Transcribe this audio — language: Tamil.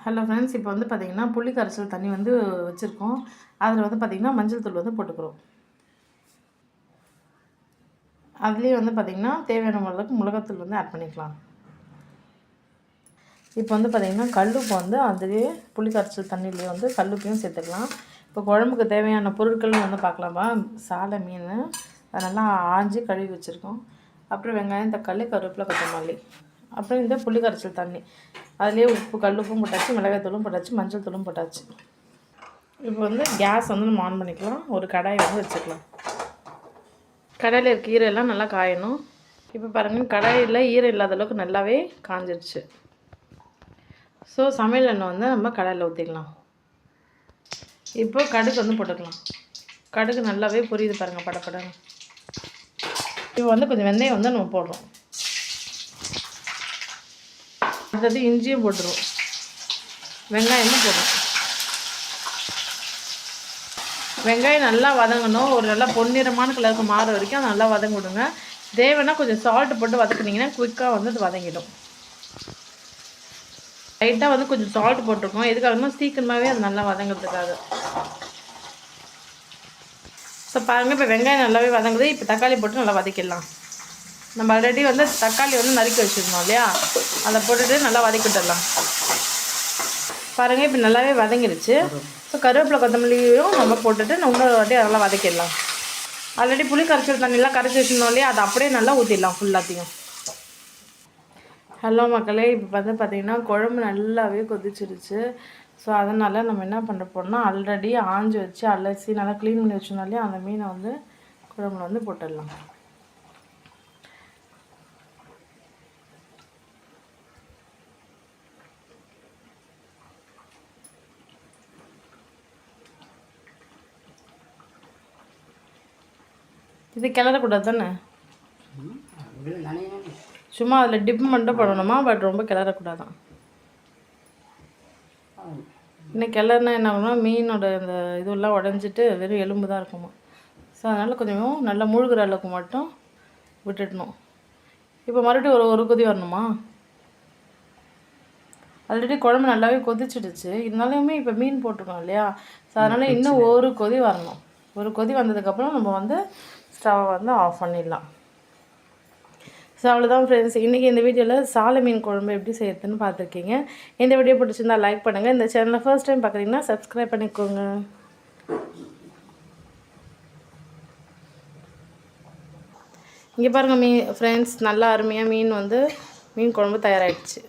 ஹலோ ஃப்ரெண்ட்ஸ், இப்போ வந்து பார்த்திங்கன்னா புளி கரைசல் தண்ணி வந்து வச்சுருக்கோம். அதில் வந்து பார்த்திங்கன்னா மஞ்சள் தூள் வந்து போட்டுக்கிறோம். அதுலேயே வந்து பார்த்திங்கன்னா தேவையான அளவுக்கு மிளகாத்தூள் வந்து ஆட் பண்ணிக்கலாம். இப்போ வந்து பார்த்திங்கன்னா கல்லுப்பு வந்து அதுலேயே புளி கரைசல் தண்ணியிலேயே வந்து கல்லுப்பையும் சேர்த்துக்கலாம். இப்போ குழம்புக்கு தேவையான பொருட்கள் வந்து பார்க்கலாமா. சாலை மீன் அதை நல்லா ஆஞ்சி கழுவி வச்சுருக்கோம். அப்புறம் வெங்காயம், தக்காளி, கருவேப்பிலை, கொத்தமல்லி, அப்புறம் இந்த புளி கரைசல் தண்ணி. அதுலேயே உப்பு, கல்லுப்பும் போட்டாச்சு, மிளகாய்த்தூளும் போட்டாச்சு, மஞ்சள் தூளும் போட்டாச்சு. இப்போ வந்து கேஸ் வந்து நம்ம ஆன் பண்ணிக்கலாம். ஒரு கடாயை வந்து வச்சுக்கலாம். கடாயில் இருக்க ஈரெல்லாம் நல்லா காயணும். இப்போ பாருங்கள், கடாயில் ஈரம் இல்லாத அளவுக்கு நல்லாவே காஞ்சிடுச்சு. ஸோ சமையல் எண்ணெய் வந்து நம்ம கடாயில் ஊற்றிக்கலாம். இப்போ கடுகு வந்து போட்டுக்கலாம். கடுகு நல்லாவே பொரியுது பாருங்கள், படப்படன்னு. இப்போ வந்து கொஞ்சம் வெந்தயம் வந்து நம்ம போடுறோம். அடுத்தது இஞ்சியும் போட்டுருவோம். வெங்காயமும் போடுறோம். வெங்காயம் நல்லா வதங்கணும். ஒரு நல்லா பொன்னிறமான கலருக்கு மாற வரைக்கும் அதை நல்லா வதங்க விடுங்க. தேவைன்னா கொஞ்சம் சால்ட் போட்டு வதக்குனிங்கன்னா குயிக்காக வந்து அது வதங்கிடும். லைட்டாக வந்து கொஞ்சம் சால்ட் போட்டிருக்கோம். எதுக்காகனா சீக்கிரமாகவே அது நல்லா வதங்கிறதுக்காக. ஸோ பாருங்கள், இப்போ வெங்காயம் நல்லாவே வதங்குது. இப்போ தக்காளி போட்டு நல்லா வதக்கிடலாம். நம்ம ஆல்ரெடி வந்து தக்காளி வந்து நறுக்கி வச்சுருந்தோம் இல்லையா, அதை போட்டுட்டு நல்லா வதக்கிட்டுடலாம். பாருங்கள், இப்போ நல்லாவே வதங்கிடுச்சு. ஸோ கருவேப்பிலை, கொத்தமல்லியும் நம்ம போட்டுட்டு இன்னொரு வாட்டி நல்லா வதக்கிடலாம். ஆல்ரெடி புளி கரைச்சல் தண்ணியெலாம் கரைச்சி வச்சுருந்தோம் இல்லையா, அதை அப்படியே நல்லா ஊற்றிடலாம் ஃபுல்லாத்தையும். ஹலோ மக்களே, இப்போ வந்து பார்த்திங்கன்னா குழம்பு நல்லாவே கொதிச்சிருச்சு. ஸோ அதனால் நம்ம என்ன பண்ண போகிறோம்னா, ஆல்ரெடி ஆஞ்சி வச்சு அலசி நல்லா க்ளீன் பண்ணி வச்சுருந்தோம் இல்லையா, அந்த மீனை வந்து குழம்புல வந்து போட்டுடலாம். இது கிளறக்கூடாது தானே, சும்மா அதில் டிப் மட்டும் பண்ணணுமா, பட் ரொம்ப கிளறக்கூடாதான். இன்னும் கிளறுனா என்ன ஆகும்னா மீனோட இந்த இதெல்லாம் உடஞ்சிட்டு வெறும் எலும்பு தான் இருக்குமா. ஸோ அதனால் கொஞ்சம் நல்லா முழுகிற அளவுக்கு மட்டும் விட்டுடணும். இப்போ மறுபடியும் ஒரு கொதி வரணுமா. ஆல்ரெடி குழம்பு நல்லாவே கொதிச்சிடுச்சு. இருந்தாலுமே இப்போ மீன் போட்டிருக்கோம் இல்லையா, ஸோ அதனால் இன்னும் ஒரு கொதி வரணும். ஒரு கொதி வந்ததுக்கப்புறம் நம்ம வந்து ஸ்டவ்வை வந்து ஆஃப் பண்ணிடலாம். ஸோ அவ்வளோதான் ஃப்ரெண்ட்ஸ், இன்றைக்கி இந்த வீடியோவில் சாலை மீன் குழம்பு எப்படி செய்யறதுன்னு பார்த்துருக்கீங்க. இந்த வீடியோ பிடிச்சிருந்தால் லைக் பண்ணுங்கள். இந்த சேனலை ஃபர்ஸ்ட் டைம் பார்க்குறீங்கன்னா சப்ஸ்கிரைப் பண்ணிக்கோங்க. இங்கே பாருங்கள் ஃப்ரெண்ட்ஸ், நல்லா அருமையாக மீன் குழம்பு தயாராகிடுச்சு.